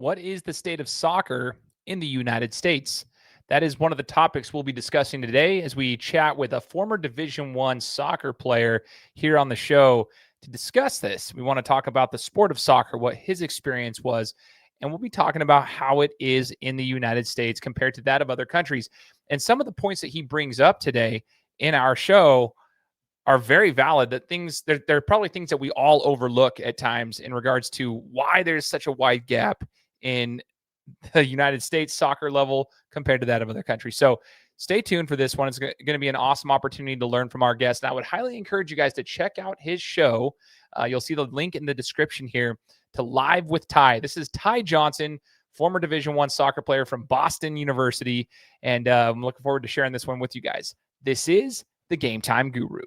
what is the state of soccer in the United States? That is one of the topics we'll be discussing today as we chat with a former Division I soccer player here on the show to discuss this. We want to talk about the sport of soccer, what his experience was, and we'll be talking about how it is in the United States compared to that of other countries. And some of the points that he brings up today in our show are very valid. That things there are probably things that we all overlook at times in regards to why there's such a wide gap in the United States soccer level compared to that of other countries. So stay tuned for this one. It's going to be an awesome opportunity to learn from our guest. And I would highly encourage you guys to check out his show. You'll see the link in the description here to Live with Ty. This is Ty Johnson, former Division I soccer player from Boston University. And I'm looking forward to sharing this one with you guys. This is the Gametime Guru.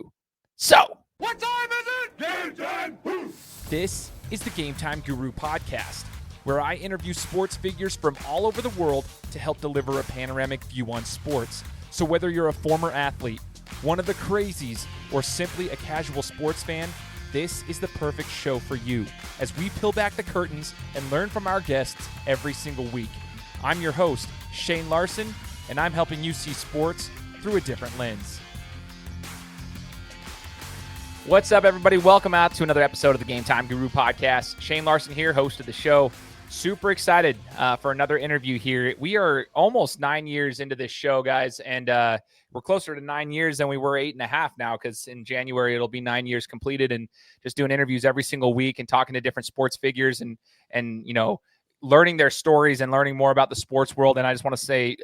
So, what time is it? Game time! This is the Gametime Guru Podcast, where I interview sports figures from all over the world to help deliver a panoramic view on sports. So whether you're a former athlete, one of the crazies, or simply a casual sports fan, this is the perfect show for you as we peel back the curtains and learn from our guests every single week. I'm your host, Shane Larson, and I'm helping you see sports through a different lens. What's up, everybody? Welcome out to another episode of the Gametime Guru Podcast. Shane Larson here, host of the show. Super excited for another interview here. We are almost 9 years into this show, guys, and we're closer to 9 years than we were 8.5 now, because in January it'll be 9 years completed, and just doing interviews every single week and talking to different sports figures and you know, learning their stories and learning more about the sports world. And I just want to say,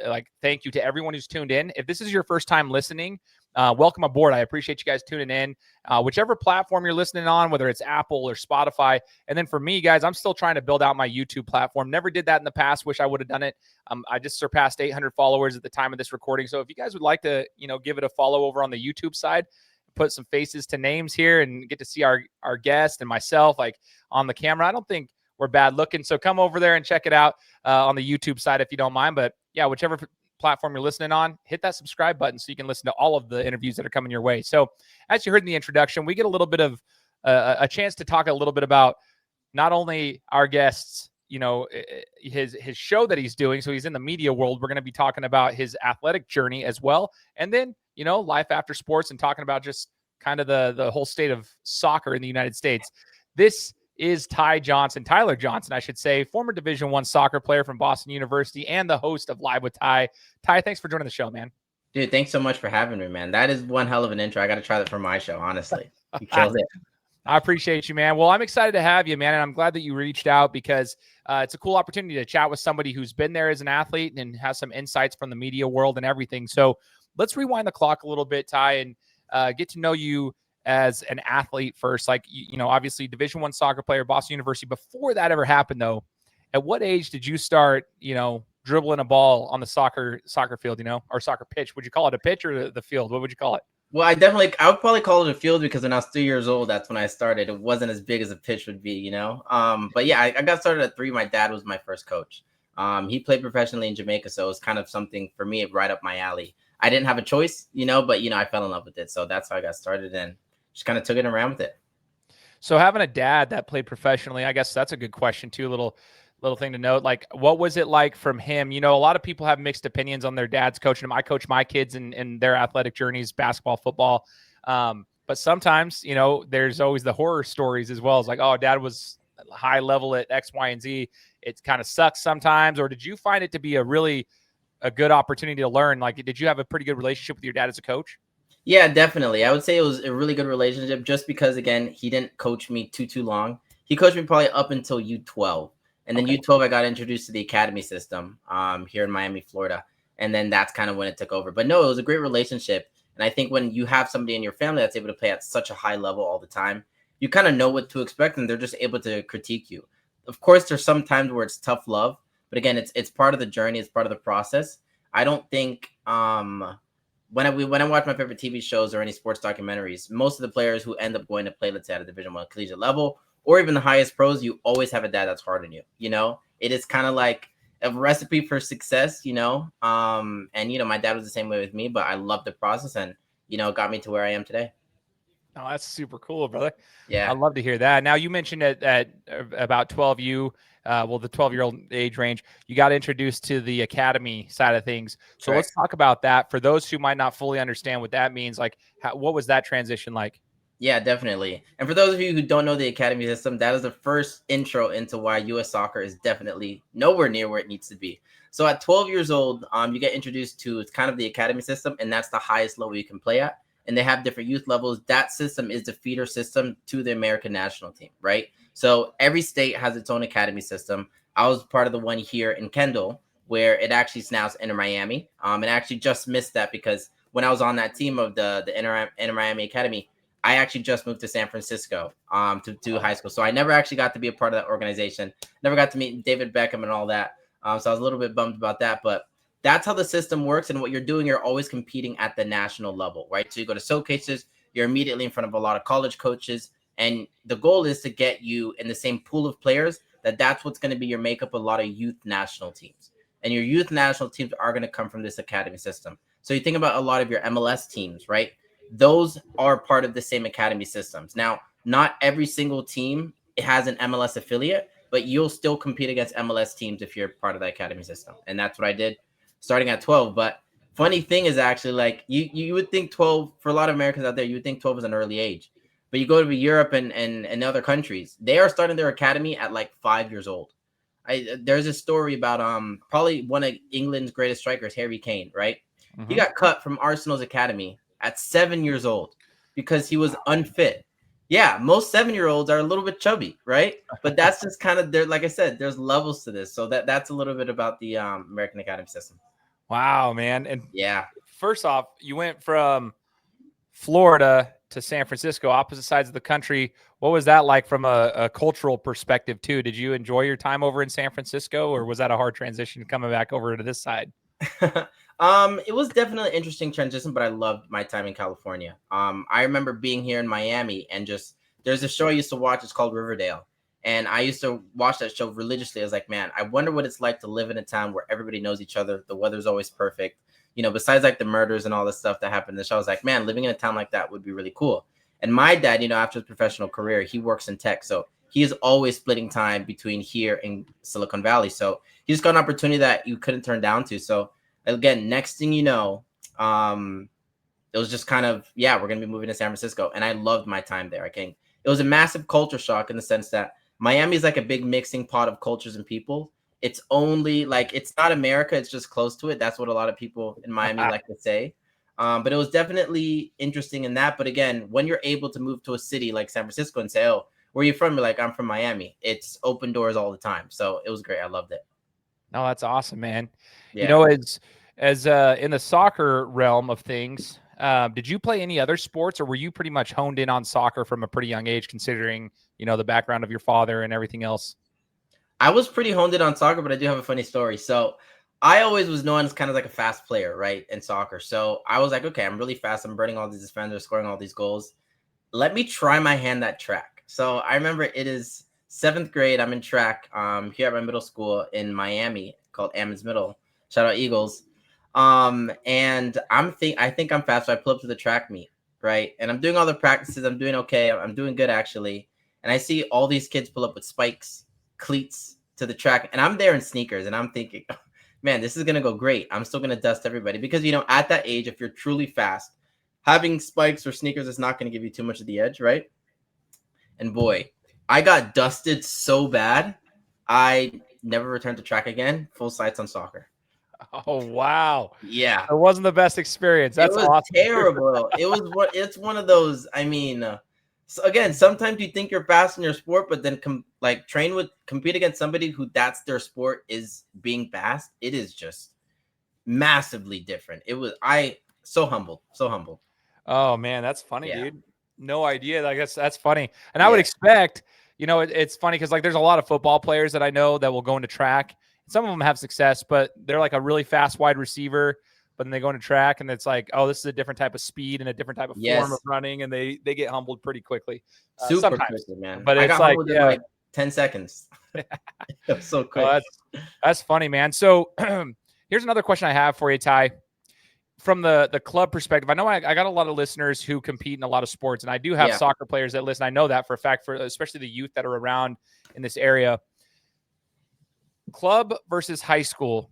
thank you to everyone who's tuned in. If this is your first time listening, welcome aboard. I appreciate you guys tuning in, whichever platform you're listening on, whether it's Apple or Spotify. And then for me, guys, I'm still trying to build out my YouTube platform. Never did that in the past. Wish I would have done it. I just surpassed 800 followers at the time of this recording. So if you guys would like to, give it a follow over on the YouTube side, put some faces to names here and get to see our guest and myself on the camera. I don't think we're bad looking. So come over there and check it out on the YouTube side if you don't mind. But yeah, whichever platform you're listening on, hit that subscribe button so you can listen to all of the interviews that are coming your way. So as you heard in the introduction, we get a little bit of a chance to talk a little bit about not only our guests, his show that he's doing. So he's in the media world. We're going to be talking about his athletic journey as well. And then, life after sports and talking about just kind of the whole state of soccer in the United States. This is Tyler Johnson, I should say, former Division I soccer player from Boston University and the host of Live with Ty. Ty, thanks for joining the show, man. Dude, thanks so much for having me, man. That is one hell of an intro. I got to try that for my show, honestly. You killed it. I appreciate you, man. Well, I'm excited to have you, man, and I'm glad that you reached out because it's a cool opportunity to chat with somebody who's been there as an athlete and has some insights from the media world and everything. So let's rewind the clock a little bit, Ty, and get to know you as an athlete first. Obviously Division I soccer player, Boston University. Before that ever happened, though, at what age did you start, dribbling a ball on the soccer field, or soccer pitch? Would you call it a pitch or the field? What would you call it? Well, I would probably call it a field because when I was 3 years old, that's when I started. It wasn't as big as a pitch would be, But yeah, I got started at 3. My dad was my first coach. He played professionally in Jamaica, so it was kind of something for me right up my alley. I didn't have a choice, but I fell in love with it. So that's how I got started and just kind of took it around with it. So having a dad that played professionally, I guess that's a good question too. Little thing to note. What was it like from him? A lot of people have mixed opinions on their dads coaching them. I coach my kids in their athletic journeys, basketball, football. But sometimes, there's always the horror stories as well. It's oh, dad was high level at X, Y, and Z. It kind of sucks sometimes. Or did you find it to be a good opportunity to learn? Did you have a pretty good relationship with your dad as a coach? Yeah, definitely. I would say it was a really good relationship just because, again, he didn't coach me too long. He coached me probably up until U12. And then U12, I got introduced to the academy system here in Miami, Florida. And then that's kind of when it took over. But no, it was a great relationship. And I think when you have somebody in your family that's able to play at such a high level all the time, you kind of know what to expect and they're just able to critique you. Of course, there's some times where it's tough love. But again, it's part of the journey. It's part of the process. I don't think when I watch my favorite TV shows or any sports documentaries, most of the players who end up going to play, let's say, at a Division I collegiate level or even the highest pros, you always have a dad that's hard on you. It is kind of like a recipe for success, and my dad was the same way with me, but I loved the process and, it got me to where I am today. Oh, that's super cool, brother. Yeah. I'd love to hear that. Now, you mentioned at about 12, you the 12-year-old age range, you got introduced to the academy side of things. So Correct. let's talk about that for those who might not fully understand what that means. Like, what was that transition like? Yeah, definitely. And for those of you who don't know the academy system, that is the first intro into why U.S. soccer is definitely nowhere near where it needs to be. So at 12 years old, you get introduced to it's kind of the academy system, and that's the highest level you can play at. And they have different youth levels. That system is the feeder system to the American national team, right? So every state has its own academy system. I was part of the one here in Kendall, where it actually now is Inter Miami. And I actually just missed that because when I was on that team of the Inter Miami Academy, I actually just moved to San Francisco to high school. So I never actually got to be a part of that organization. Never got to meet David Beckham and all that. So I was a little bit bummed about that. But that's how the system works. And what you're doing, you're always competing at the national level, right? So you go to showcases, you're immediately in front of a lot of college coaches. And the goal is to get you in the same pool of players that's what's going to be your makeup of a lot of youth national teams. And your youth national teams are going to come from this academy system. So you think about a lot of your MLS teams, right? Those are part of the same academy systems. Now, not every single team has an MLS affiliate, but you'll still compete against MLS teams if you're part of the academy system. And that's what I did starting at 12. But funny thing is actually like you would think 12 for a lot of Americans out there, you would think 12 is an early age. But you go to Europe and other countries, they are starting their academy at like 5 years old. There's a story about probably one of England's greatest strikers, Harry Kane, right? Mm-hmm. He got cut from Arsenal's academy at 7 years old because he was unfit. Yeah, most 7-year-olds are a little bit chubby, right? But that's just kind of there. Like I said, there's levels to this. So that's a little bit about the American academy system. Wow, man. And yeah, first off, you went from Florida to San Francisco, opposite sides of the country. What was that like from a cultural perspective too? Did you enjoy your time over in San Francisco, or was that a hard transition coming back over to this side? It was definitely an interesting transition, but I loved my time in California. I remember being here in Miami and just there's a show I used to watch. It's called Riverdale. And I used to watch that show religiously. I was like, man, I wonder what it's like to live in a town where everybody knows each other. The weather's always perfect. You know, besides like the murders and all the stuff that happened in the show, I was like, man, living in a town like that would be really cool. And my dad, you know, after his professional career, he works in tech. So he is always splitting time between here and Silicon Valley. So he just got an opportunity that you couldn't turn down to. So again, next thing you know, it was just kind of, yeah, we're going to be moving to San Francisco. And I loved my time there. It was a massive culture shock in the sense that Miami is like a big mixing pot of cultures and people. It's only like, it's not America. It's just close to it. That's what a lot of people in Miami like to say. But it was definitely interesting in that. But again, when you're able to move to a city like San Francisco and say, oh, where are you from? You're like, I'm from Miami. It's open doors all the time. So it was great. I loved it. No, that's awesome, man. Yeah. You know, as in the soccer realm of things, did you play any other sports, or were you pretty much honed in on soccer from a pretty young age, considering, you know, the background of your father and everything else? I was pretty honed in on soccer, but I do have a funny story. So I always was known as kind of like a fast player, right, in soccer. So I was like, okay, I'm really fast. I'm burning all these defenders, scoring all these goals. Let me try my hand at track. So I remember it is 7th grade. I'm in track here at my middle school in Miami called Ammons Middle. Shout out Eagles. And I think I'm fast. So I pull up to the track meet, right? And I'm doing all the practices. I'm doing okay. I'm doing good actually. And I see all these kids pull up with spikes, cleats to the track, and I'm there in sneakers, and I'm thinking, man, this is gonna go great. I'm still gonna dust everybody because, you know, at that age, if you're truly fast, having spikes or sneakers is not gonna give you too much of the edge, right? And boy, I got dusted so bad, I never returned to track again. Full sights on soccer. Oh wow! Yeah, it wasn't the best experience. That's awesome. Terrible. It's one of those. I mean. So again, sometimes you think you're fast in your sport, but then compete against somebody who that's their sport is being fast. It is just massively different. So humbled. Oh man, that's funny, yeah. dude. No idea. I guess that's funny. And I would expect, you know, it's funny because like there's a lot of football players that I know that will go into track. Some of them have success, but they're like a really fast wide receiver. But then they go into track and it's like, oh, this is a different type of speed and a different type of form of running, and they get humbled pretty quickly. Super sometimes, quickly, man. But it's like, in like 10 seconds. So quick. Oh, that's funny, man. So here's another question I have for you, Ty. From the club perspective, I know I got a lot of listeners who compete in a lot of sports, and I do have soccer players that listen. I know that for a fact, for especially the youth that are around in this area. club versus high school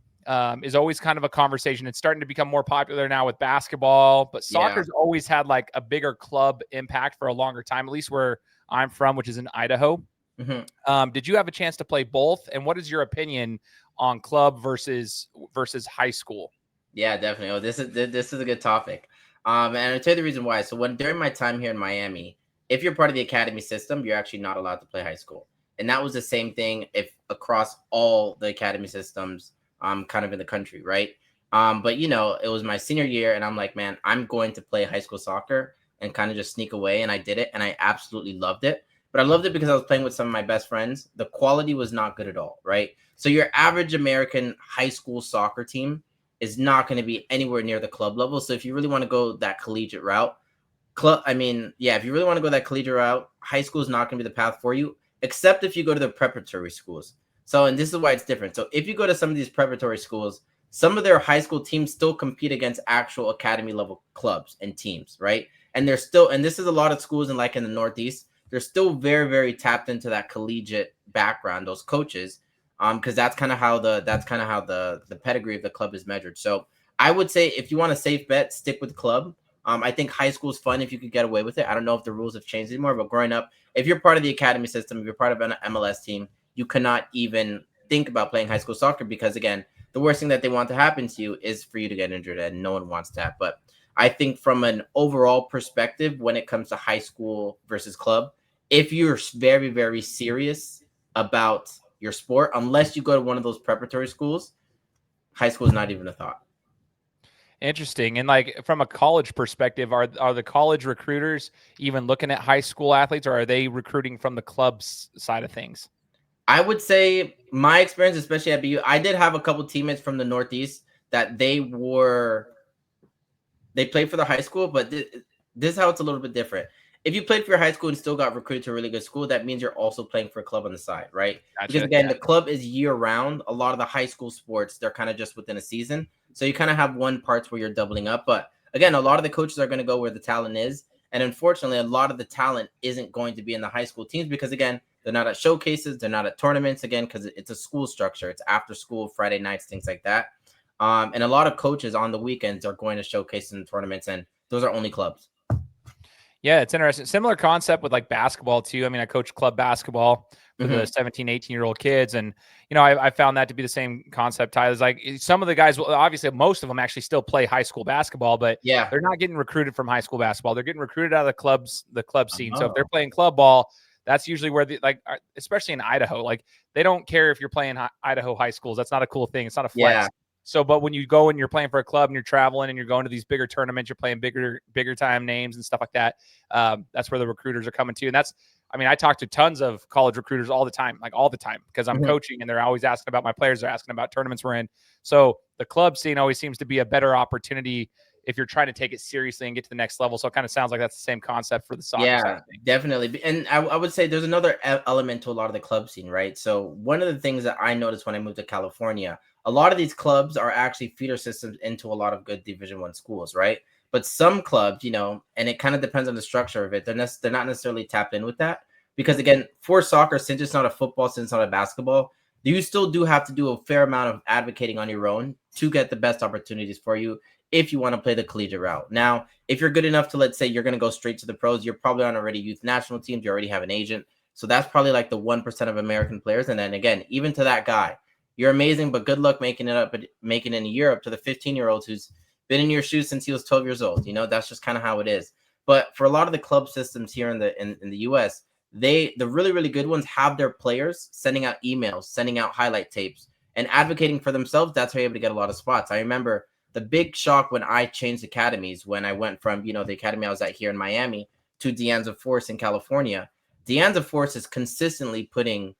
is always kind of a conversation. It's starting to become more popular now with basketball, but soccer's always had like a bigger club impact for a longer time, at least where I'm from, which is in Idaho. Did you have a chance to play both? And what is your opinion on club versus high school? Yeah, definitely. Oh, this is a good topic. And I'll tell you the reason why. So during my time here in Miami, if you're part of the academy system, you're actually not allowed to play high school. And that was the same thing if across all the academy systems kind of in the country, right? But it was my senior year and I'm like, man, I'm going to play high school soccer and kind of just sneak away. And I did it and I absolutely loved it. But I loved it because I was playing with some of my best friends. The quality was not good at all, right? So your average American high school soccer team is not going to be anywhere near the club level. So if you really want to go that collegiate route, if you really want to go that collegiate route, high school is not going to be the path for you, except if you go to the preparatory schools. So, and this is why it's different. So if you go to some of these preparatory schools, some of their high school teams still compete against actual academy level clubs and teams, right? And this is a lot of schools in the Northeast, they're still very, very tapped into that collegiate background, those coaches. Because that's kind of how the pedigree of the club is measured. So I would say if you want a safe bet, stick with club. I think high school is fun if you could get away with it. I don't know if the rules have changed anymore, but growing up, if you're part of the academy system, if you're part of an MLS team, you cannot even think about playing high school soccer because, again, the worst thing that they want to happen to you is for you to get injured, and no one wants that. But I think from an overall perspective, when it comes to high school versus club, if you're very, very serious about your sport, unless you go to one of those preparatory schools, high school is not even a thought. Interesting. And like from a college perspective, are the college recruiters even looking at high school athletes, or are they recruiting from the club's side of things? I would say my experience, especially at BU, I did have a couple teammates from the Northeast that they played for the high school, but this is how it's a little bit different. If you played for your high school and still got recruited to a really good school, that means you're also playing for a club on the side, right? Gotcha. Because again, the club is year round. A lot of the high school sports, they're kind of just within a season. So you kind of have one parts where you're doubling up. But again, a lot of the coaches are going to go where the talent is. And unfortunately, a lot of the talent isn't going to be in the high school teams because, again, they're not at showcases. They're not at tournaments, again, because it's a school structure. It's after school, Friday nights, things like that. And a lot of coaches on the weekends are going to showcases and tournaments, and those are only clubs. Yeah, it's interesting. Similar concept with like basketball too. I mean, I coach club basketball for the 17, 18-year-old kids. And, I found that to be the same concept, Tyler. It's like some of the guys, well, obviously most of them actually still play high school basketball, but they're not getting recruited from high school basketball. They're getting recruited out of the club scene. So if they're playing club ball, that's usually where especially in Idaho, like they don't care if you're playing Idaho high schools. That's not a cool thing. It's not a flex. Yeah. So, but when you go and you're playing for a club and you're traveling and you're going to these bigger tournaments, you're playing bigger time names and stuff like that. That's where the recruiters are coming to. And I talk to tons of college recruiters all the time, because I'm coaching and they're always asking about my players. They're asking about tournaments we're in. So the club scene always seems to be a better opportunity if you're trying to take it seriously and get to the next level. So it kind of sounds like that's the same concept for the soccer side of things. Definitely. And I would say there's another element to a lot of the club scene, right? So one of the things that I noticed when I moved to California, a lot of these clubs are actually feeder systems into a lot of good Division I schools, right? But some clubs, and it kind of depends on the structure of it. They're not necessarily tapped in with that because, again, for soccer, since it's not a football, since it's not a basketball, you still do have to do a fair amount of advocating on your own to get the best opportunities for you if you want to play the collegiate route. Now, if you're good enough to, let's say, you're going to go straight to the pros, you're probably on already youth national teams, you already have an agent. So that's probably like the 1% of American players. And then again, even to that guy, you're amazing, but good luck making it in Europe to the 15-year-olds who's been in your shoes since he was 12 years old. That's just kind of how it is. But for a lot of the club systems here in the US, the really, really good ones have their players sending out emails, sending out highlight tapes, and advocating for themselves. That's how you're able to get a lot of spots. I remember the big shock when I changed academies, when I went from, the academy I was at here in Miami to De Anza Force in California. De Anza Force is consistently putting,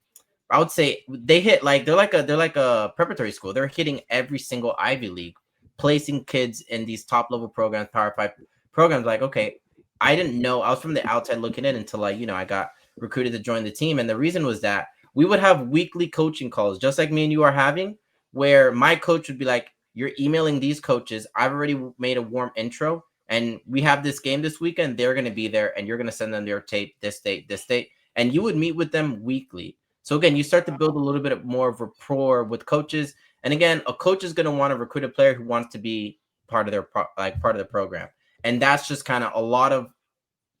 I would say they're like a preparatory school. They're hitting every single Ivy League, placing kids in these top level programs, Power 5 programs. Like, okay, I didn't know. I was from the outside looking in until I got recruited to join the team. And the reason was that we would have weekly coaching calls, just like me and you are having, where my coach would be like, you're emailing these coaches. I've already made a warm intro and we have this game this weekend. They're going to be there and you're going to send them their tape this date. And you would meet with them weekly. So again, you start to build a little bit more of rapport with coaches. And again, a coach is going to want to recruit a player who wants to be part of their part of the program. And that's just kind of a lot of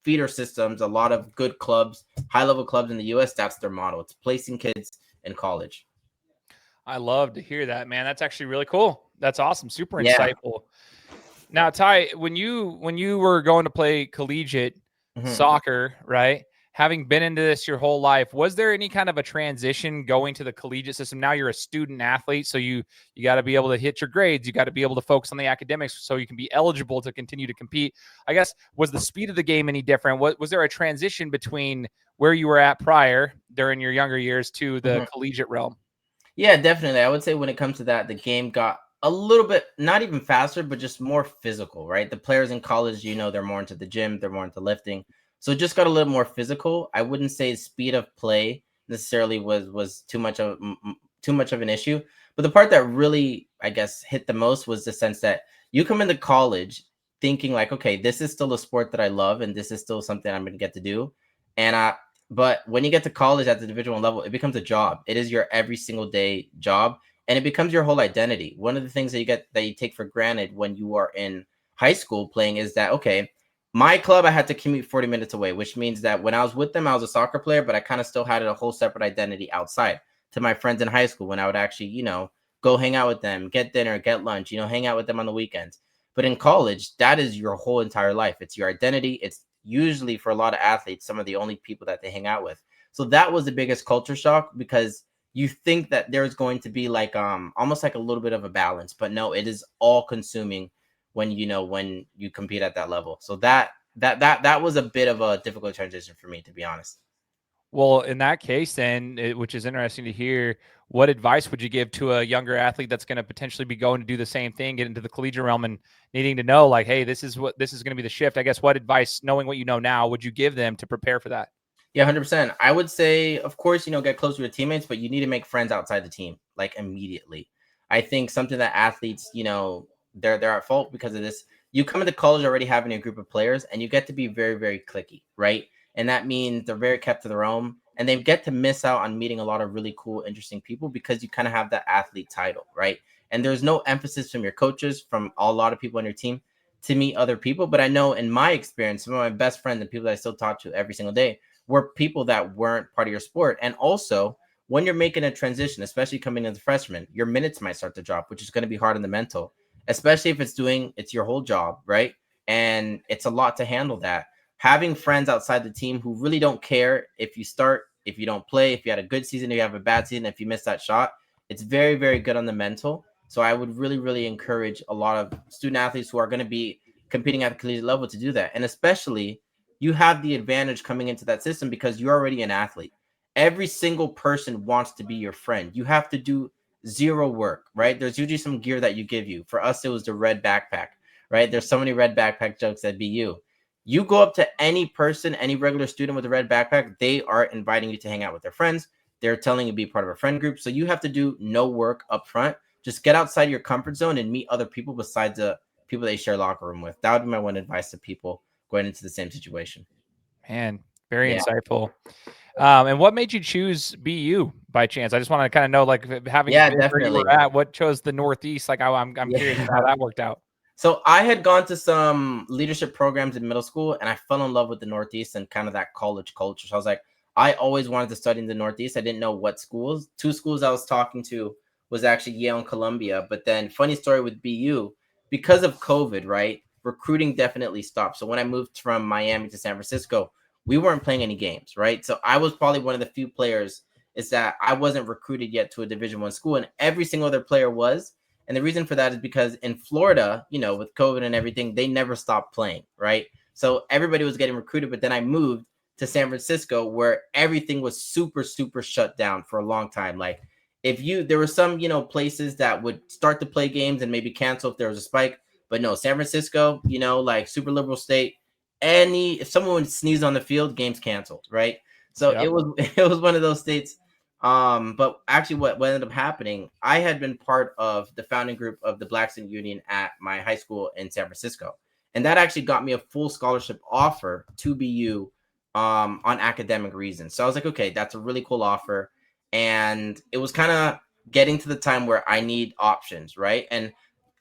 feeder systems, a lot of good clubs, high level clubs in the US. That's their model. It's placing kids in college. I love to hear that, man. That's actually really cool. That's awesome. Super Yeah. insightful. Now, Ty, when you were going to play collegiate soccer, right? Having been into this your whole life, was there any kind of a transition going to the collegiate system? Now you're a student athlete, so you got to be able to hit your grades. You got to be able to focus on the academics so you can be eligible to continue to compete. I guess, was the speed of the game any different? Was there a transition between where you were at prior during your younger years to the collegiate realm? Yeah, definitely. I would say when it comes to that, the game got a little bit, not even faster, but just more physical, right? The players in college, they're more into the gym, they're more into lifting. So it just got a little more physical. I wouldn't say speed of play necessarily was too much of an issue. But the part that really, I guess, hit the most was the sense that you come into college thinking like, okay, this is still a sport that I love and this is still something I'm going to get to do. And but when you get to college at the Division I level, it becomes a job. It is your every single day job, and it becomes your whole identity. One of the things that you take for granted when you are in high school playing is that, okay, my club, I had to commute 40 minutes away, which means that when I was with them, I was a soccer player, but I kind of still had a whole separate identity outside to my friends in high school when I would actually, go hang out with them, get dinner, get lunch, hang out with them on the weekends. But in college, that is your whole entire life. It's your identity. It's usually for a lot of athletes, some of the only people that they hang out with. So that was the biggest culture shock because you think that there's going to be like almost like a little bit of a balance, but no, it is all consuming when you compete at that level. So that was a bit of a difficult transition for me, to be honest. Well, in that case, then, which is interesting to hear, what advice would you give to a younger athlete that's going to potentially be going to do the same thing, get into the collegiate realm, and needing to know, like, hey, this is going to be the shift? I guess what advice, knowing what you know now, would you give them to prepare for that? Yeah, 100%. I would say, of course, get close to your teammates, but you need to make friends outside the team, like immediately. I think something that athletes, they're at fault because of this. You come into college already having a group of players, and you get to be very, very cliquey, right? And that means they're very kept to their own, and they get to miss out on meeting a lot of really cool, interesting people because you kind of have that athlete title, right? And there's no emphasis from your coaches, from a lot of people on your team to meet other people. But I know in my experience, some of my best friends and people that I still talk to every single day were people that weren't part of your sport. And also, when you're making a transition, especially coming as a freshman, your minutes might start to drop, which is going to be hard on the mental, especially if it's your whole job, right? And it's a lot to handle that. Having friends outside the team who really don't care if you start, if you don't play, if you had a good season, if you have a bad season, if you miss that shot, it's very, very good on the mental. So I would really, really encourage a lot of student athletes who are going to be competing at the collegiate level to do that. And especially, you have the advantage coming into that system because you're already an athlete. Every single person wants to be your friend. You have to do zero work, right? There's usually some gear that you give you. For us, it was the red backpack, right? There's so many red backpack jokes at BU. You go up to any person, any regular student with a red backpack, they are inviting you to hang out with their friends. They're telling you to be part of a friend group. So you have to do no work up front. Just get outside your comfort zone and meet other people besides the people they share locker room with. That would be my one advice to people going into the same situation. Man, very insightful. And what made you choose BU by chance? I just want to kind of know, like, having been where you were at, what chose the Northeast? Like, I'm curious how that worked out. So I had gone to some leadership programs in middle school, and I fell in love with the Northeast and kind of that college culture. So I was like, I always wanted to study in the Northeast. I didn't know what schools. Two schools I was talking to was actually Yale and Columbia. But then, funny story with BU, because of COVID, right? Recruiting definitely stopped. So when I moved from Miami to San Francisco, we weren't playing any games, right? So I was probably one of the few players is that I wasn't recruited yet to a Division I school, and every single other player was. And the reason for that is because in Florida, with COVID and everything, they never stopped playing, right? So everybody was getting recruited, but then I moved to San Francisco where everything was super, super shut down for a long time. Like there were some, places that would start to play games and maybe cancel if there was a spike, but no, San Francisco, like super liberal state, if someone would sneeze on the field, games canceled, right? So it was one of those states. But actually what ended up happening, I had been part of the founding group of the Black Student Union at my high school in San Francisco. And that actually got me a full scholarship offer to BU on academic reasons. So I was like, okay, that's a really cool offer. and it was kind of getting to the time where I need options, right? And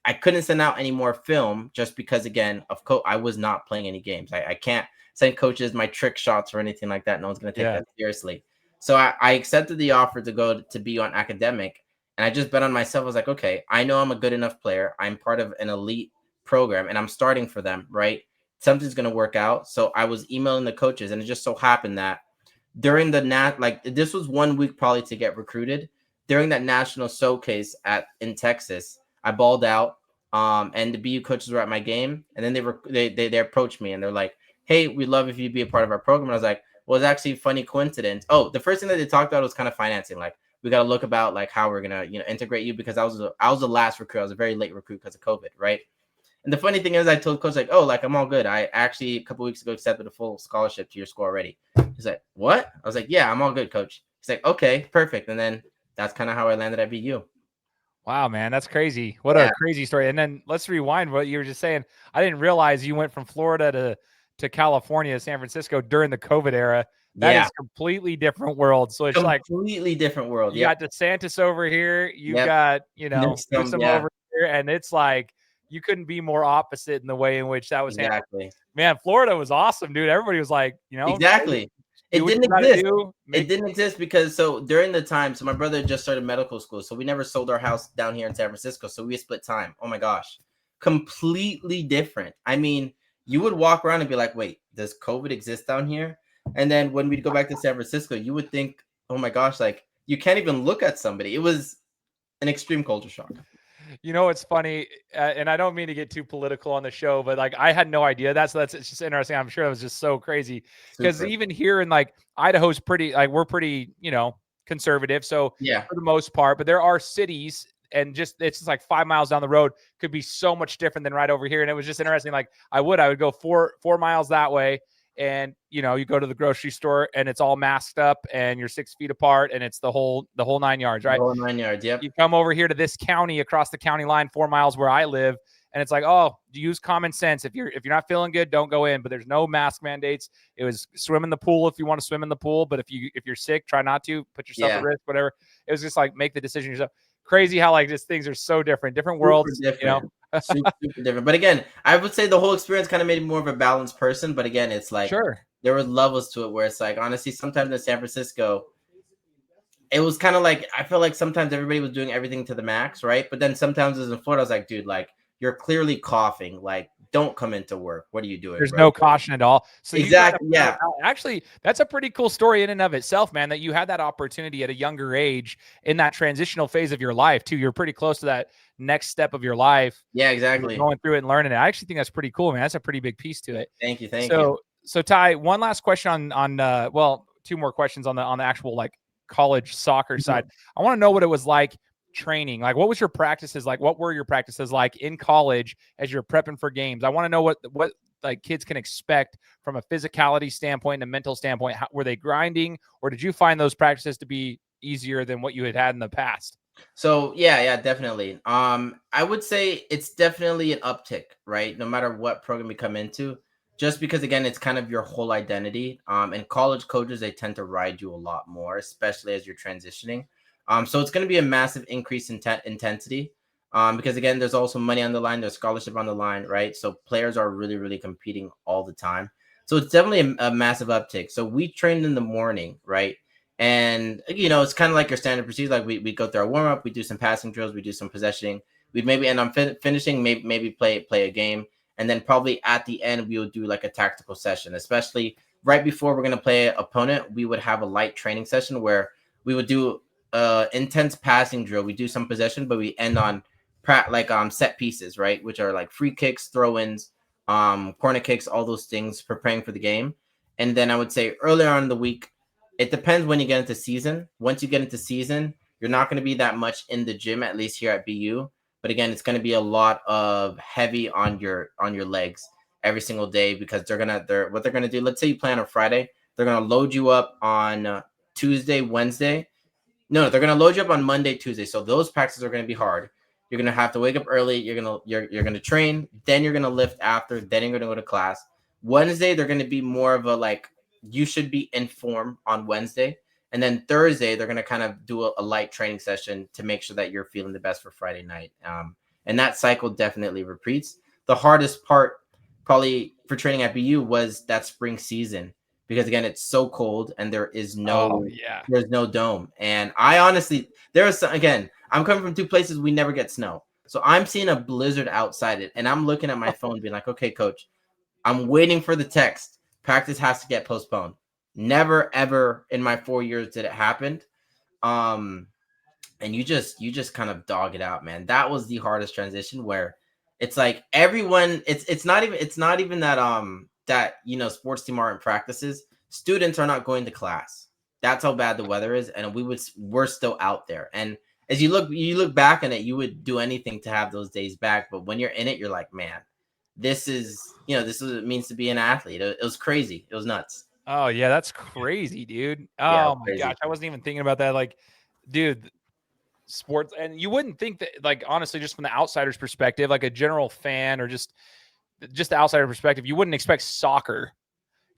I couldn't send out any more film just because, again, I was not playing any games. I can't send coaches my trick shots or anything like that. No one's going to take that seriously. So I accepted the offer to go to be on academic, and I just bet on myself. I was like, okay, I know I'm a good enough player. I'm part of an elite program, and I'm starting for them, right? Something's going to work out. So I was emailing the coaches, and it just so happened that during the this was 1 week probably to get recruited. During that national showcase in Texas, I balled out. And the BU coaches were at my game, and then they approached me and they're like, "Hey, we'd love if you'd be a part of our program." And I was like, "Well, it's actually a funny coincidence." Oh, the first thing that they talked about was kind of financing. Like, we got to look about like how we're gonna integrate you, because I was the last recruit. I was a very late recruit because of COVID, right? And the funny thing is, I told coach like, "Oh, like I'm all good. I actually a couple weeks ago accepted a full scholarship to your school already." He's like, "What?" I was like, "Yeah, I'm all good, coach." He's like, "Okay, perfect." And then that's kind of how I landed at BU. Wow, man, that's crazy. What a crazy story. And then let's rewind what you were just saying. I didn't realize you went from Florida to California, San Francisco during the COVID era. That is completely different world. So it's completely different world. You got DeSantis over here, you've got, Newsom over here, and it's like you couldn't be more opposite in the way in which that was handled. Man, Florida was awesome, dude. Everybody was like, exactly. It didn't exist. It didn't exist because during the time, my brother just started medical school, so we never sold our house down here in San Francisco, so we split time. Oh my gosh, completely different. I mean, you would walk around and be like, "Wait, does COVID exist down here?" And then when we'd go back to San Francisco, you would think, "Oh my gosh, like you can't even look at somebody." It was an extreme culture shock. It's funny, and I don't mean to get too political on the show, but like I had no idea. It's just interesting. I'm sure it was just so crazy because even here in like Idaho's pretty, like we're pretty, conservative. So for the most part, but there are cities, and it's just like 5 miles down the road could be so much different than right over here. And it was just interesting. Like I would go 4 miles that way. And you go to the grocery store and it's all masked up and you're 6 feet apart and it's the whole 9 yards, right? The whole 9 yards, yep. You come over here to this county across the county line 4 miles where I live, and it's like, oh, use common sense. If you're not feeling good, don't go in. But there's no mask mandates. It was swim in the pool if you want to swim in the pool, but if you're sick, try not to. Put yourself at risk, whatever. It was just like make the decision yourself. Crazy how like just things are so different worlds, different. super different. But again, I would say the whole experience kind of made me more of a balanced person. But again, it's like there were levels to it where it's like, honestly, sometimes in San Francisco, it was kind of like I feel like sometimes everybody was doing everything to the max, right? But then sometimes as in Florida, I was like, dude, like you're clearly coughing. Like, don't come into work. What are you doing? There's no caution at all. So exactly, Actually, that's a pretty cool story in and of itself, man. That you had that opportunity at a younger age in that transitional phase of your life too. You're pretty close to that next step of your life. Yeah, exactly. Going through it and learning it. I actually think that's pretty cool, man. That's a pretty big piece to it. Thank you. So Ty, one last question on 2 more questions on the actual like college soccer side. I want to know what it was like training. Like, what was your practices like? What were your practices like in college as you're prepping for games? I want to know what like kids can expect from a physicality standpoint and a mental standpoint. Were they grinding, or did you find those practices to be easier than what you had in the past? So yeah, definitely. I would say it's definitely an uptick, right? No matter what program you come into, just because again, it's kind of your whole identity. And college coaches, they tend to ride you a lot more, especially as you're transitioning. So it's going to be a massive increase in intensity. Because again, there's also money on the line, there's scholarship on the line, right? So players are really, really competing all the time. So it's definitely a massive uptick. So we trained in the morning, right? And it's kind of like your standard procedure. Like we go through our warm up, we do some passing drills, we do some possessioning. We'd maybe end on finishing, maybe play a game, and then probably at the end we would do like a tactical session. Especially right before we're gonna play an opponent, we would have a light training session where we would do intense passing drill. We do some possession, but we end on set pieces, right? Which are like free kicks, throw-ins, corner kicks, all those things, preparing for the game. And then I would say earlier on in the week, it depends when you get into season. Once you get into season, you're not going to be that much in the gym, at least here at BU. But again, it's going to be a lot of heavy on your legs every single day, because what they're gonna do. Let's say you play on a Friday, they're gonna load you up on Tuesday, Wednesday. No, they're gonna load you up on Monday, Tuesday. So those practices are gonna be hard. You're gonna have to wake up early. You're gonna train. Then you're gonna lift after. Then you're gonna go to class. Wednesday, they're gonna be more of a like, you should be in form on Wednesday. And then Thursday, they're going to kind of do a light training session to make sure that you're feeling the best for Friday night. And that cycle definitely repeats. The hardest part probably for training at BU was that spring season, because again, it's so cold and there's no dome. And I honestly, again, I'm coming from two places we never get snow. So I'm seeing a blizzard outside it, and I'm looking at my phone being like, okay, coach, I'm waiting for the text. Practice has to get postponed. Never, ever in my 4 years did it happen. And you just kind of dog it out, man. That was the hardest transition, where it's like everyone, it's not even that sports team aren't practices. Students are not going to class. That's how bad the weather is, and we're still out there. And as you look back on it, you would do anything to have those days back. But when you're in it, you're like, man, this is what it means to be an athlete. It was crazy. It was nuts. Oh yeah, that's crazy, dude. Yeah, Oh my gosh, I wasn't even thinking about that. Like, dude, sports, and you wouldn't think that, like, honestly, just from the outsider's perspective, like a general fan or just the outsider perspective, you wouldn't expect soccer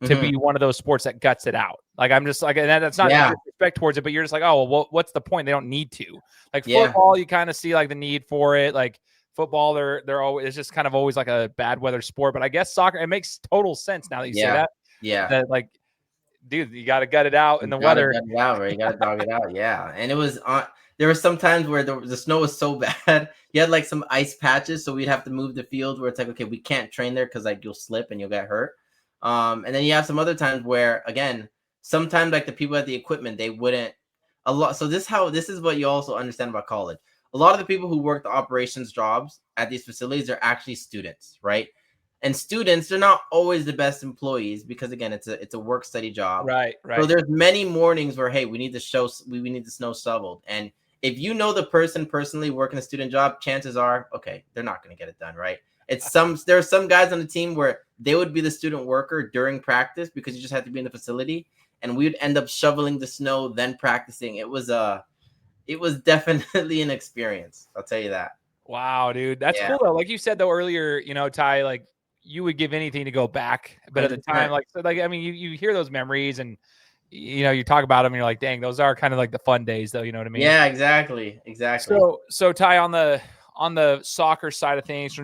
to be one of those sports that guts it out. Like, I'm just like, and that's not disrespect towards it, but you're just like, oh, well, what's the point? They don't need to. Like football, you kind of see like the need for it. Like football, they're always, it's just kind of always like a bad weather sport. But I guess soccer, it makes total sense now that you say that. Yeah. That, like, dude, you got to gut it out in the weather. You got to dog it out. Yeah. And it was there were some times where the snow was so bad. You had like some ice patches, so we'd have to move the field where it's like, okay, we can't train there because like you'll slip and you'll get hurt. And then you have some other times where, again, sometimes like the people at the equipment, they wouldn't a lot. So this is what you also understand about college. A lot of the people who work the operations jobs at these facilities are actually students, right? And students, they're not always the best employees because, again, it's a work study job. Right. So there's many mornings where, hey, we need the snow shoveled. And if you know the person personally working a student job, chances are, okay, they're not going to get it done, right? There are some guys on the team where they would be the student worker during practice because you just had to be in the facility, and we would end up shoveling the snow, then practicing. It was definitely an experience. I'll tell you that. Wow, dude. That's cool though. Like you said though earlier, Ty, like you would give anything to go back, but at the time, I mean, you hear those memories and you talk about them and you're like, dang, those are kind of like the fun days though. You know what I mean? Yeah, exactly. So Ty, on the soccer side of things,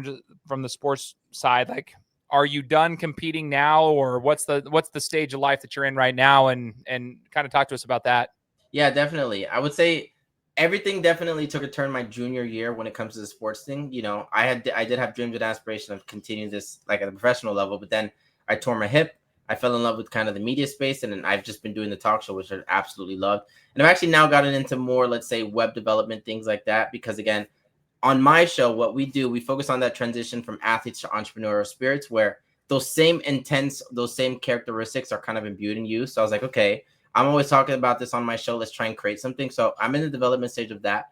from the sports side, like, are you done competing now, or what's the stage of life that you're in right now? And kind of talk to us about that. Yeah, definitely. I would say everything definitely took a turn my junior year when it comes to the sports thing. I did have dreams and aspirations of continuing this like at a professional level, but then I tore my hip. I fell in love with kind of the media space, and then I've just been doing the talk show, which I absolutely love. And I've actually now gotten into more, let's say, web development, things like that, because again, on my show, what we do, we focus on that transition from athletes to entrepreneurial spirits, where those same intents, those same characteristics are kind of imbued in you. So I was like, okay, I'm always talking about this on my show. Let's try and create something. So I'm in the development stage of that.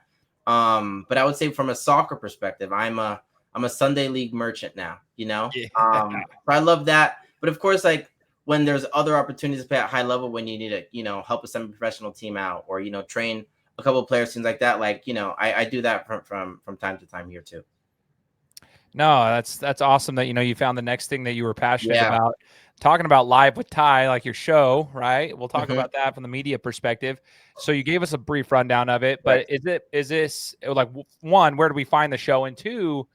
But I would say from a soccer perspective, I'm a Sunday league merchant now, Yeah. So I love that. But of course, like when there's other opportunities to play at high level, when you need to, help a semi-professional team out, or, train a couple of players, things like that. Like, I do that from time to time here too. No, that's awesome that, you found the next thing that you were passionate about. Talking about Live with Ty, like your show, right? We'll talk about that from the media perspective. So you gave us a brief rundown of it, but is this like, one, where do we find the show? And two,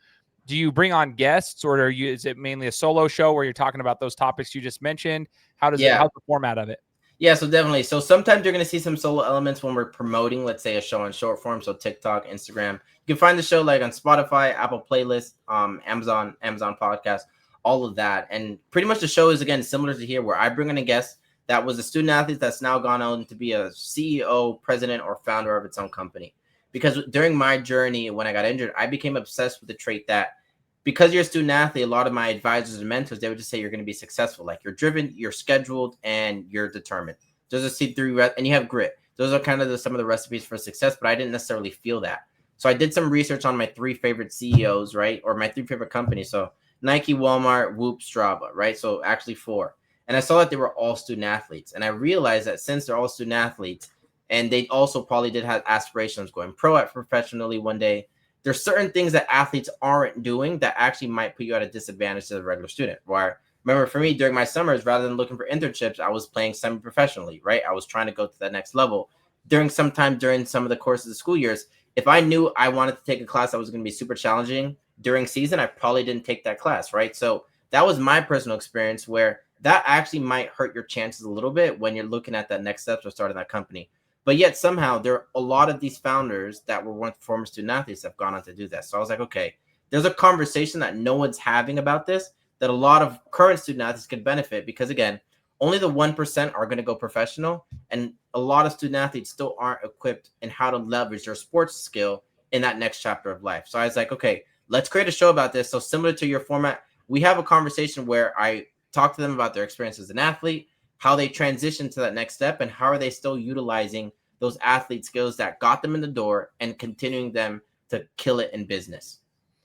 do you bring on guests, or is it mainly a solo show where you're talking about those topics you just mentioned? How's the format of it? Yeah, so definitely. So sometimes you're going to see some solo elements when we're promoting, let's say, a show on short form. So TikTok, Instagram. You can find the show like on Spotify, Apple Playlist, Amazon Podcast, all of that. And pretty much the show is, again, similar to here, where I bring in a guest that was a student athlete that's now gone on to be a CEO, president, or founder of its own company. Because during my journey, when I got injured, I became obsessed with the trait that because you're a student athlete, a lot of my advisors and mentors, they would just say you're going to be successful. Like, you're driven, you're scheduled, and you're determined. Those are C3, and you have grit. Those are kind of some of the recipes for success, but I didn't necessarily feel that. So I did some research on my 3 favorite CEOs, right? Or my 3 favorite companies. So Nike, Walmart, Whoop, Strava, right? So actually 4. And I saw that they were all student athletes. And I realized that since they're all student athletes, and they also probably did have aspirations going pro professionally one day, there's certain things that athletes aren't doing that actually might put you at a disadvantage to the regular student. Where Remember, for me, during my summers, rather than looking for internships, I was playing semi-professionally, right? I was trying to go to that next level. During some of the courses of school years, if I knew I wanted to take a class that was going to be super challenging during season, I probably didn't take that class, right? So that was my personal experience where that actually might hurt your chances a little bit when you're looking at that next steps or starting that company. But yet somehow there are a lot of these founders that were once former student athletes have gone on to do that. So I was like, okay, there's a conversation that no one's having about this that a lot of current student athletes could benefit, because again, only the 1% are going to go professional, and a lot of student athletes still aren't equipped in how to leverage their sports skill in that next chapter of life. So I was like, okay, let's create a show about this. So similar to your format, we have a conversation where I talk to them about their experience as an athlete, how they transition to that next step, and how are they still utilizing those athlete skills that got them in the door and continuing them to kill it in business.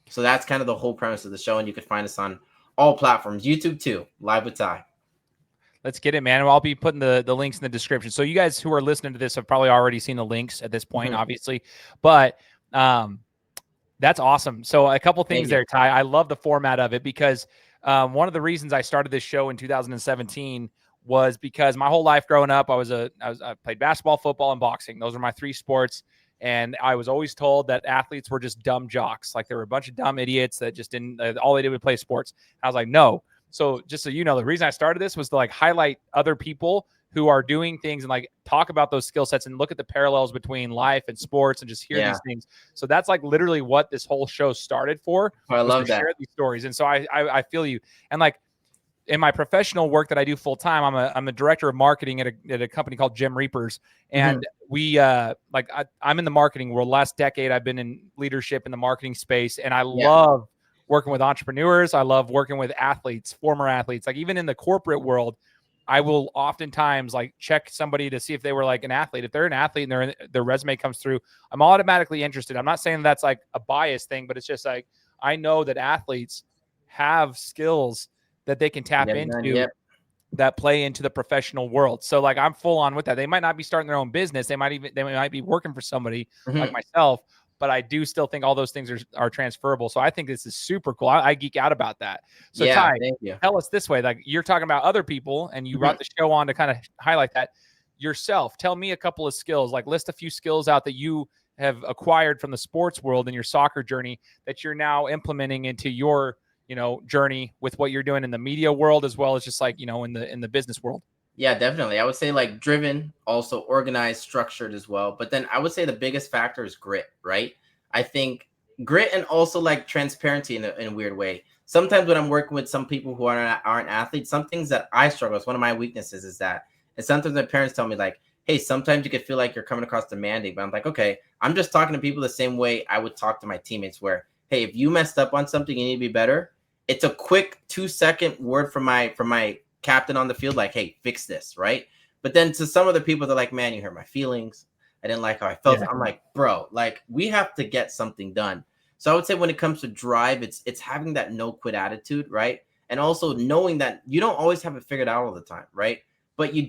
So that's kind of the whole premise of the show, and you can find us on all platforms, YouTube too, Live with Ty. Let's get it, man. I'll be putting the links in the description. So you guys who are listening to this have probably already seen the links at this point, obviously. But that's awesome. So a couple things there, Ty. I love the format of it because one of the reasons I started this show in 2017 was because my whole life growing up, I played basketball, football, and boxing. Those are my three sports. And I was always told that athletes were just dumb jocks. Like they were a bunch of dumb idiots that just didn't, all they did was play sports. I was like, no. So just so you know, the reason I started this was to like highlight other people who are doing things and like talk about those skill sets and look at the parallels between life and sports and just hear these things. So that's like literally what this whole show started for. I love that. Share these stories. And so I feel you. And like in my professional work that I do full time, I'm a director of marketing at a company called Gym Reapers. And we I'm in the marketing world. Last decade, I've been in leadership in the marketing space. And I love working with entrepreneurs. I love working with athletes, former athletes. Like even in the corporate world, I will oftentimes like check somebody to see if they were like an athlete. If they're an athlete and their resume comes through, I'm automatically interested. I'm not saying that's like a bias thing, but it's just like, I know that athletes have skills that they can tap into that play into the professional world. So like, I'm full on with that. They might not be starting their own business. They might be working for somebody like myself, but I do still think all those things are transferable. So I think this is super cool. I geek out about that. So Ty, tell us this way, like you're talking about other people and you brought the show on to kind of highlight that yourself. Tell me a couple of skills, like list a few skills out that you have acquired from the sports world in your soccer journey that you're now implementing into your, journey with what you're doing in the media world, as well as just like, in the business world. Yeah, definitely. I would say like driven, also organized, structured as well. But then I would say the biggest factor is grit, right? I think grit and also like transparency in a weird way. Sometimes when I'm working with some people who aren't athletes, some things that I struggle with, one of my weaknesses is that, and sometimes my parents tell me like, hey, sometimes you could feel like you're coming across demanding, but I'm like, okay, I'm just talking to people the same way I would talk to my teammates where, hey, if you messed up on something, you need to be better. It's a quick 2-second word from my captain on the field, like, hey, fix this, right? But then to some of the people, they're like, man, you hurt my feelings. I didn't like how I felt. I'm like, bro, like we have to get something done. So I would say when it comes to drive, it's having that no quit attitude, right? And also knowing that you don't always have it figured out all the time, right? But you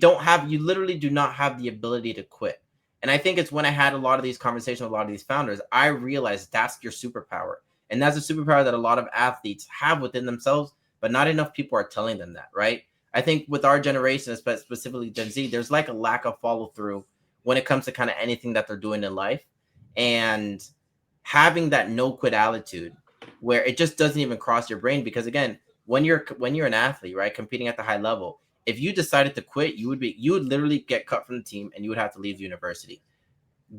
literally do not have the ability to quit. And I think it's when I had a lot of these conversations with a lot of these founders, I realized that's your superpower. And that's a superpower that a lot of athletes have within themselves, but not enough people are telling them that, right? I think with our generation, specifically Gen Z, there's like a lack of follow through when it comes to kind of anything that they're doing in life. And having that no quit attitude where it just doesn't even cross your brain, because again, when you're an athlete, right, competing at the high level, if you decided to quit, you would literally get cut from the team and you would have to leave the university.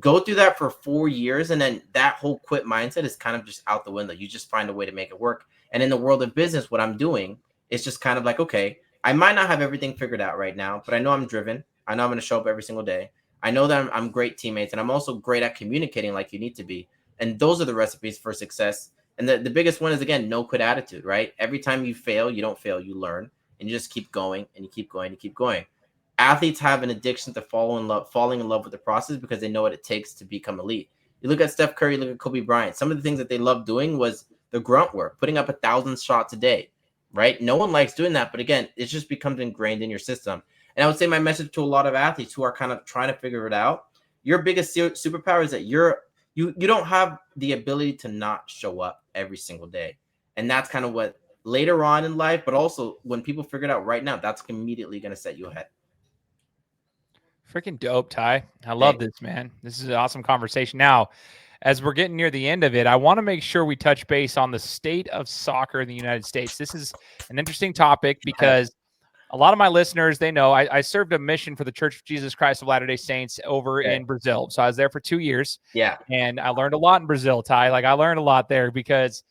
Go through that for 4 years, and then that whole quit mindset is kind of just out the window. You just find a way to make it work. And in the world of business, what I'm doing is just kind of like, okay, I might not have everything figured out right now, but I know I'm driven. I know I'm going to show up every single day. I know that I'm great teammates, and I'm also great at communicating like you need to be. And those are the recipes for success. And the biggest one is, again, no quit attitude, right? Every time you fail, you don't fail, you learn, and you just keep going and you keep going and you keep going. Athletes have an addiction to falling in love with the process because they know what it takes to become elite. You look at Steph Curry, look at Kobe Bryant. Some of the things that they loved doing was the grunt work, putting up 1,000 shots a day, right? No one likes doing that, but again, it just becomes ingrained in your system. And I would say my message to a lot of athletes who are kind of trying to figure it out, your biggest superpower is that you don't have the ability to not show up every single day. And that's kind of what later on in life, but also when people figure it out right now, that's immediately going to set you ahead. Freaking dope, Ty. I love Thanks. this, man. This is an awesome conversation. Now, as we're getting near the end of it, I want to make sure we touch base on the state of soccer in the United States. This is an interesting topic because a lot of my listeners, they know I served a mission for the Church of Jesus Christ of Latter-day Saints over in Brazil. So I was there for 2 years. Yeah. And I learned a lot in Brazil, Ty. Like I learned a lot there because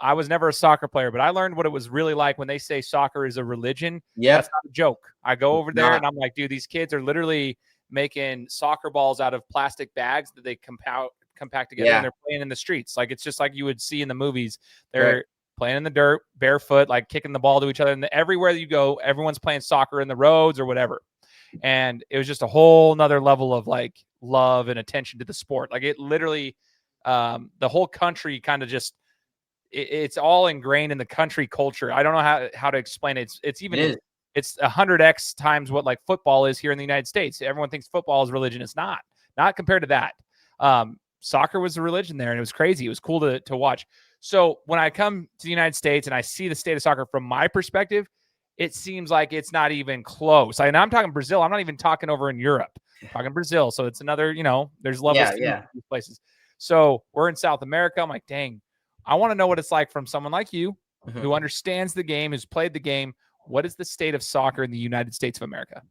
I was never a soccer player, but I learned what it was really like when they say soccer is a religion. Yeah. That's not a joke. I go over there and I'm like, dude, these kids are literally making soccer balls out of plastic bags that they compact together and they're playing in the streets. Like it's just like you would see in the movies. They're playing in the dirt, barefoot, like kicking the ball to each other. And everywhere that you go, everyone's playing soccer in the roads or whatever. And it was just a whole nother level of like love and attention to the sport. Like it literally, the whole country kind of just, it's all ingrained in the country culture. I don't know how to explain it. It's 100x times what like football is here in the United States. Everyone thinks football is religion. It's not compared to that. Soccer was a religion there and it was crazy. It was cool to watch. So when I come to the United States and I see the state of soccer from my perspective, it seems like it's not even close. And I'm talking Brazil. I'm not even talking over in Europe. I'm talking Brazil. So it's another, there's levels to these places. So we're in South America. I'm like, dang, I want to know what it's like from someone like you who understands the game, who's played the game. What is the state of soccer in the United States of America?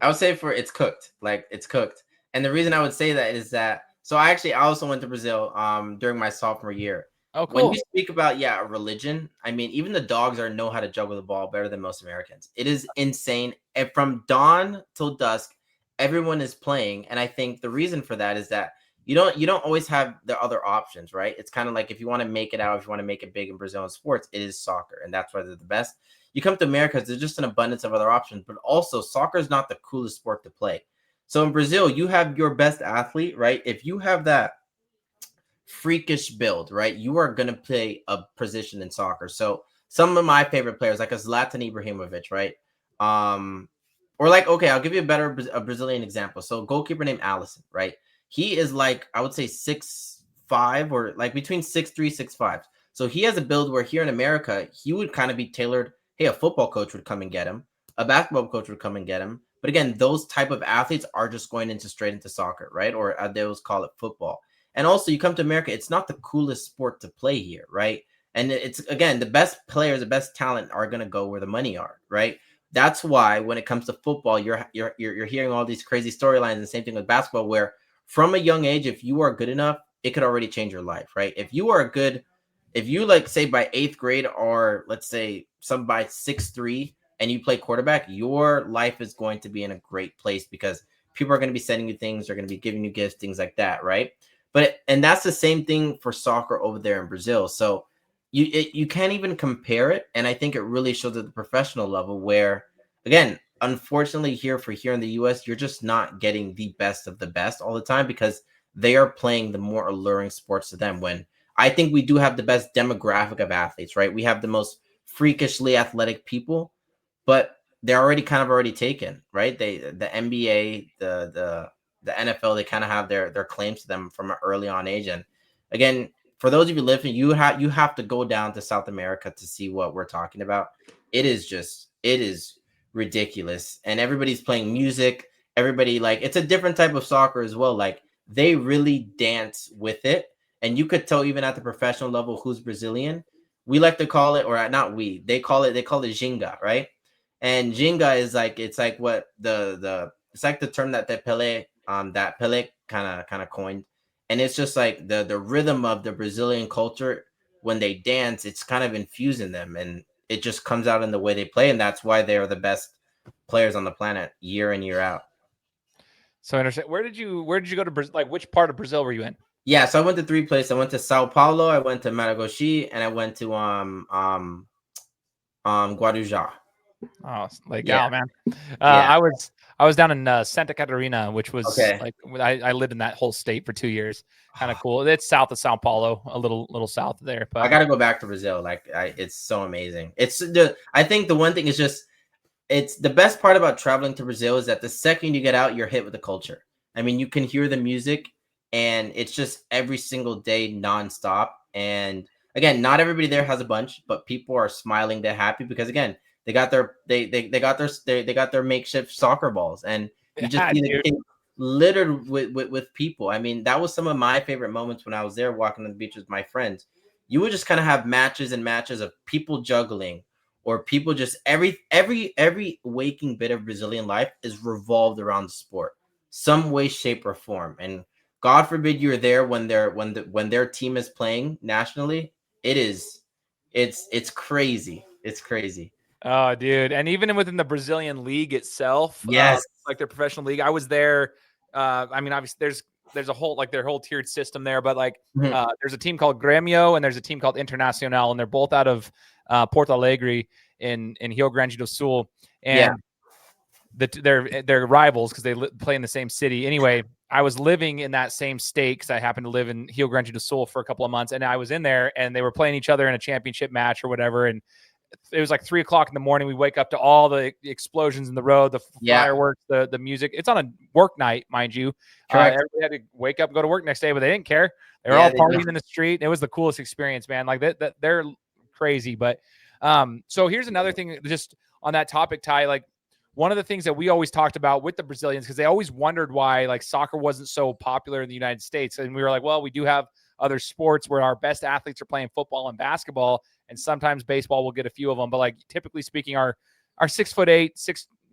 I would say it's cooked. Like it's cooked. And the reason I would say that is that, so I also went to Brazil during my sophomore year. Oh, cool. When you speak about, a religion, I mean, even the dogs know how to juggle the ball better than most Americans. It is insane. And from dawn till dusk, everyone is playing. And I think the reason for that is that you don't always have the other options, right? It's kind of like if you want to make it out, if you want to make it big in Brazilian sports, it is soccer. And that's why they're the best. You come to America, there's just an abundance of other options. But also, soccer is not the coolest sport to play. So in Brazil, you have your best athlete, right? If you have that freakish build, right, you are going to play a position in soccer. So some of my favorite players, like a Zlatan Ibrahimovic, right? Or like, okay, I'll give you a Brazilian example. So goalkeeper named Alisson, right? He is like, I would say 6'5" or like between 6'3", 6'5". So he has a build where here in America, he would kind of be tailored. Hey, a football coach would come and get him. A basketball coach would come and get him. But again, those type of athletes are just going straight into soccer, right? Or they always call it football. And also, you come to America, it's not the coolest sport to play here, right? And it's, again, the best players, the best talent are going to go where the money are, right? That's why when it comes to football, you're hearing all these crazy storylines. And the same thing with basketball, where from a young age, if you are good enough, it could already change your life, right? If you like say by 8th grade, or let's say some by 6'3", and you play quarterback, your life is going to be in a great place because people are going to be sending you things, they're going to be giving you gifts, things like that, right? And that's the same thing for soccer over there in Brazil. So you can't even compare it. And I think it really shows at the professional level where, again, unfortunately here in the US, you're just not getting the best of the best all the time because they are playing the more alluring sports to them. When I think we do have the best demographic of athletes, right? We have the most freakishly athletic people, but they're already taken, right? The NBA, the NFL, they kind of have their claims to them from an early on age. And again, for those of you listening, you have to go down to South America to see what we're talking about. It is ridiculous. And everybody's playing music. Everybody, like, it's a different type of soccer as well. Like, they really dance with it. And you could tell even at the professional level who's Brazilian. We like to call it, or not we, they call it Ginga, right? And Ginga is like, it's like what it's like the term that Pelé kind of coined. And it's just like the rhythm of the Brazilian culture when they dance, it's kind of infusing them, and it just comes out in the way they play. And that's why they are the best players on the planet year in, year out. So I understand. Where did you go to Brazil? Like, which part of Brazil were you in? Yeah, so I went to 3 places. I went to Sao Paulo, I went to Maragogi, and I went to Guarujá. Oh, like, Yeah. man. Yeah. I was down in Santa Catarina, which was Okay. like I lived in that whole state for 2 years. Kind of cool. It's south of Sao Paulo, a little south of there. But I got to go back to Brazil. Like, it's so amazing. I think the one thing is just, it's the best part about traveling to Brazil is that the second you get out, you're hit with the culture. I mean, you can hear the music, and it's just every single day nonstop. And again, not everybody there has a bunch, but people are smiling, they're happy because again, they got their they got their makeshift soccer balls, and you just Yeah, see the dude. kid littered with people. I mean, that was some of my favorite moments when I was there walking on the beach with my friends. You would just kind of have matches and matches of people juggling, or people just every waking bit of Brazilian life is revolved around the sport, some way, shape, or form. And God forbid you're there when their team is playing nationally. It's crazy. It's crazy. Oh, dude. And even within the Brazilian league itself, Yes. like their professional league, I was there. I mean, obviously there's a whole, like their whole tiered system there, but like Mhm. there's a team called Grêmio and there's a team called Internacional, and they're both out of Porto Alegre in Rio Grande do Sul. Yeah. And they're rivals because they play in the same city. Anyway, I was living in that same state because I happened to live in Rio Grande do Sul for a couple of months, and I was in there, and they were playing each other in a championship match or whatever. And it was like 3 o'clock in the morning. We wake up to all the explosions in the road, the Yeah. fireworks, the music. It's on a work night, mind you. Correct. Everybody had to wake up and go to work next day, but they didn't care. They were Yeah, all they partying don't. in the street. It was the coolest experience, man. Like that they're crazy. But so here's another thing, just on that topic, Ty. Like one of the things that we always talked about with the Brazilians, because they always wondered why like soccer wasn't so popular in the United States, and we were like, well, we do have other sports where our best athletes are playing football and basketball, and sometimes baseball will get a few of them, but like typically speaking, our 6'8",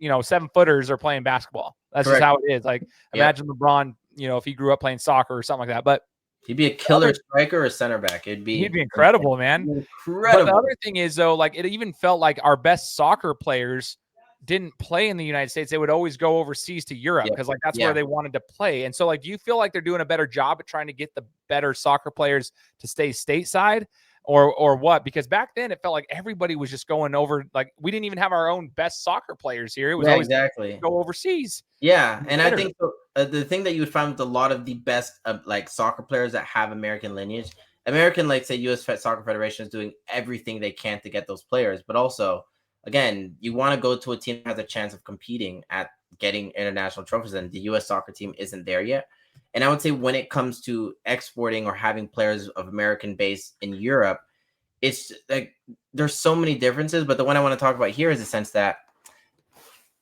7-footers are playing basketball. That's Correct. just how it is. Like imagine LeBron, if he grew up playing soccer or something like that. But He'd be a killer striker or center back. he'd be incredible, man. But the other thing is though, like it even felt like our best soccer players didn't play in the United States. They would always go overseas to Europe because like that's where they wanted to play. And so like, do you feel like they're doing a better job at trying to get the better soccer players to stay stateside? Or what? Because back then it felt like everybody was just going over. Like we didn't even have our own best soccer players here. It was always exactly go overseas. Yeah, and I think the thing that you would find with a lot of the best like soccer players that have American lineage, American, like say U.S. Soccer Federation is doing everything they can to get those players, but also again, you want to go to a team that has a chance of competing at getting international trophies, and the U.S. soccer team isn't there yet. And I would say when it comes to exporting or having players of American base in Europe, it's like there's so many differences. But the one I want to talk about here is the sense that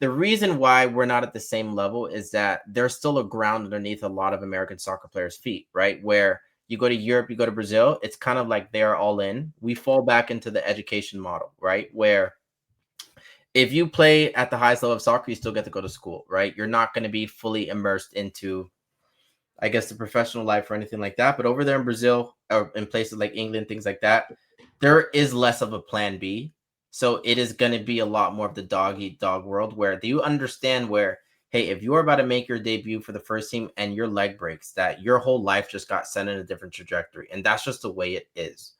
the reason why we're not at the same level is that there's still a ground underneath a lot of American soccer players' feet, right? Where you go to Europe, you go to Brazil, it's kind of like they're all in. We fall back into the education model, right? Where if you play at the highest level of soccer, you still get to go to school, right? You're not going to be fully immersed into, I guess, the professional life or anything like that. But over there in Brazil or in places like England, things like that, there is less of a plan B. So it is going to be a lot more of the dog eat dog world where do you understand where, hey, if you're about to make your debut for the first team and your leg breaks, that your whole life just got sent in a different trajectory. And that's just the way it is.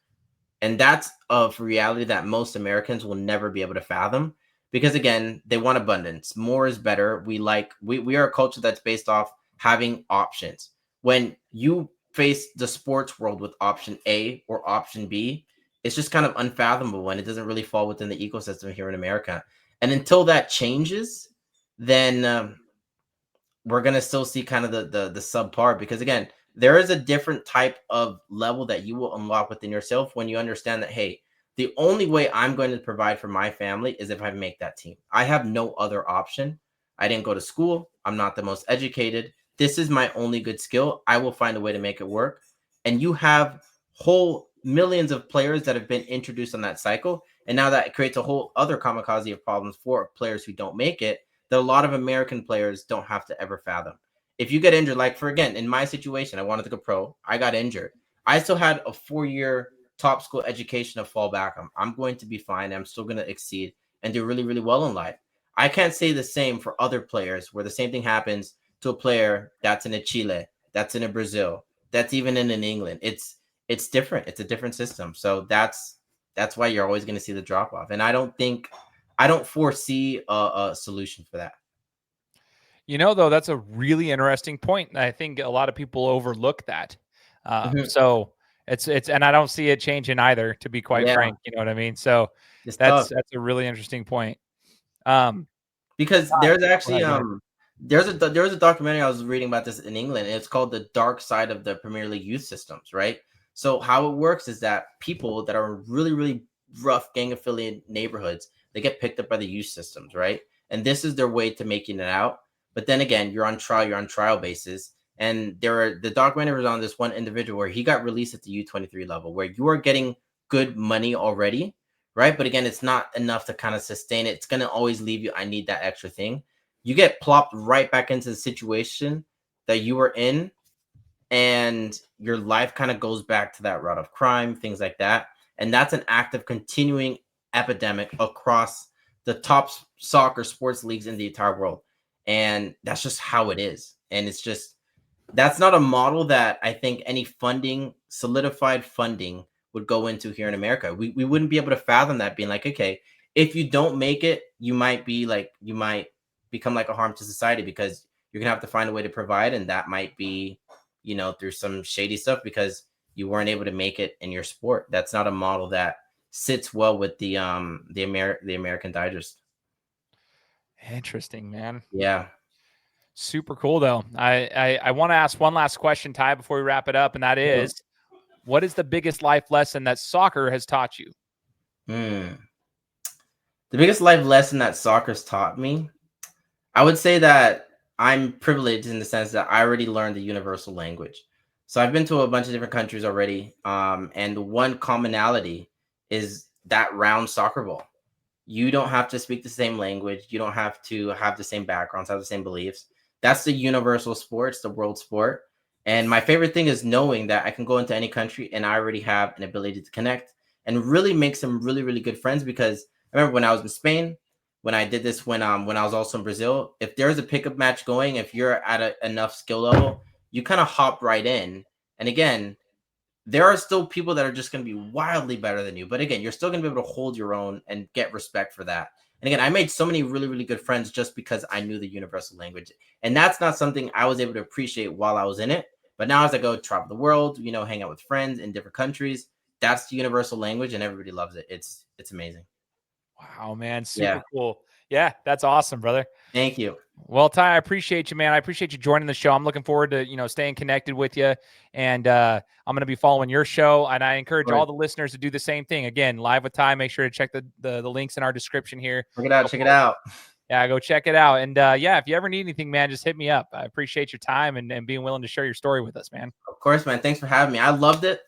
And that's a reality that most Americans will never be able to fathom because again, they want abundance. More is better. We are a culture that's based off having options. When you face the sports world with option A or option B, it's just kind of unfathomable and it doesn't really fall within the ecosystem here in America. And until that changes, then we're going to still see kind of the subpar because again, there is a different type of level that you will unlock within yourself when you understand that, hey, the only way I'm going to provide for my family is if I make that team. I have no other option. I didn't go to school. I'm not the most educated. This is my only good skill. I will find a way to make it work. And you have whole millions of players that have been introduced on that cycle. And now that creates a whole other kamikaze of problems for players who don't make it that a lot of American players don't have to ever fathom. If you get injured, like in my situation, I wanted to go pro. I got injured. I still had a 4-year top school education to fall back on. I'm going to be fine. I'm still going to exceed and do really, really well in life. I can't say the same for other players where the same thing happens to a player that's in a Chile, that's in a Brazil, that's even in an England. It's different. It's a different system. So that's why you're always going to see the drop off. And I don't foresee a solution for that. Though, that's a really interesting point. I think a lot of people overlook that. So it's, and I don't see it changing either, to be quite frank. You know what I mean? So that's a really interesting point. Because there's actually there's a documentary I was reading about this in England. And it's called The Dark Side of the Premier League Youth Systems, right? So how it works is that people that are really, really rough gang affiliated neighborhoods, they get picked up by the youth systems, right? And this is their way to making it out. But then again, you're on trial basis. And the documentary was on this one individual where he got released at the U23 level, where you are getting good money already, right? But again, it's not enough to kind of sustain it. It's going to always leave you, I need that extra thing. You get plopped right back into the situation that you were in, and your life kind of goes back to that route of crime, things like that. And that's an active continuing epidemic across the top soccer sports leagues in the entire world. And that's just how it is. And it's just, that's not a model that I think any solidified funding would go into here in America. We wouldn't be able to fathom that, being like, okay, if you don't make it, you might become like a harm to society, because you're gonna have to find a way to provide, and that might be, through some shady stuff because you weren't able to make it in your sport. That's not a model that sits well with the American Digest. Interesting, man. Yeah. Super cool though. I want to ask one last question, Ty, before we wrap it up, and that is, what is the biggest life lesson that soccer has taught you? The biggest life lesson that soccer's taught me, I would say that I'm privileged in the sense that I already learned the universal language. So I've been to a bunch of different countries already. And the one commonality is that round soccer ball. You don't have to speak the same language. You don't have to have the same backgrounds, have the same beliefs. That's the universal sport. It's the world sport. And my favorite thing is knowing that I can go into any country and I already have an ability to connect and really make some really, really good friends. Because I remember when I was in Spain, when I did this, when I was also in Brazil, if there's a pickup match going, if you're at enough skill level, you kind of hop right in. And again, there are still people that are just going to be wildly better than you. But again, you're still going to be able to hold your own and get respect for that. And again, I made so many really, really good friends just because I knew the universal language. And that's not something I was able to appreciate while I was in it. But now as I go travel the world, hang out with friends in different countries, that's the universal language and everybody loves it. It's amazing. Wow, man. Super cool. Yeah, that's awesome, brother. Thank you. Well, Ty, I appreciate you, man. I appreciate you joining the show. I'm looking forward to, staying connected with you. And I'm going to be following your show. And I encourage all the listeners to do the same thing. Again, Live with Ty, make sure to check the links in our description here. Check it out. Yeah, go check it out. And if you ever need anything, man, just hit me up. I appreciate your time and being willing to share your story with us, man. Of course, man. Thanks for having me. I loved it.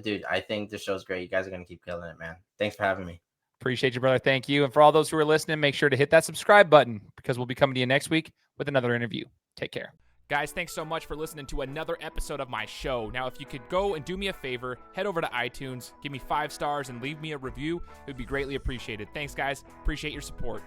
Dude, I think this show's great. You guys are going to keep killing it, man. Thanks for having me. Appreciate you, brother. Thank you. And for all those who are listening, make sure to hit that subscribe button, because we'll be coming to you next week with another interview. Take care. Guys, thanks so much for listening to another episode of my show. Now, if you could go and do me a favor, head over to iTunes, give me 5 stars, and leave me a review, it would be greatly appreciated. Thanks, guys. Appreciate your support.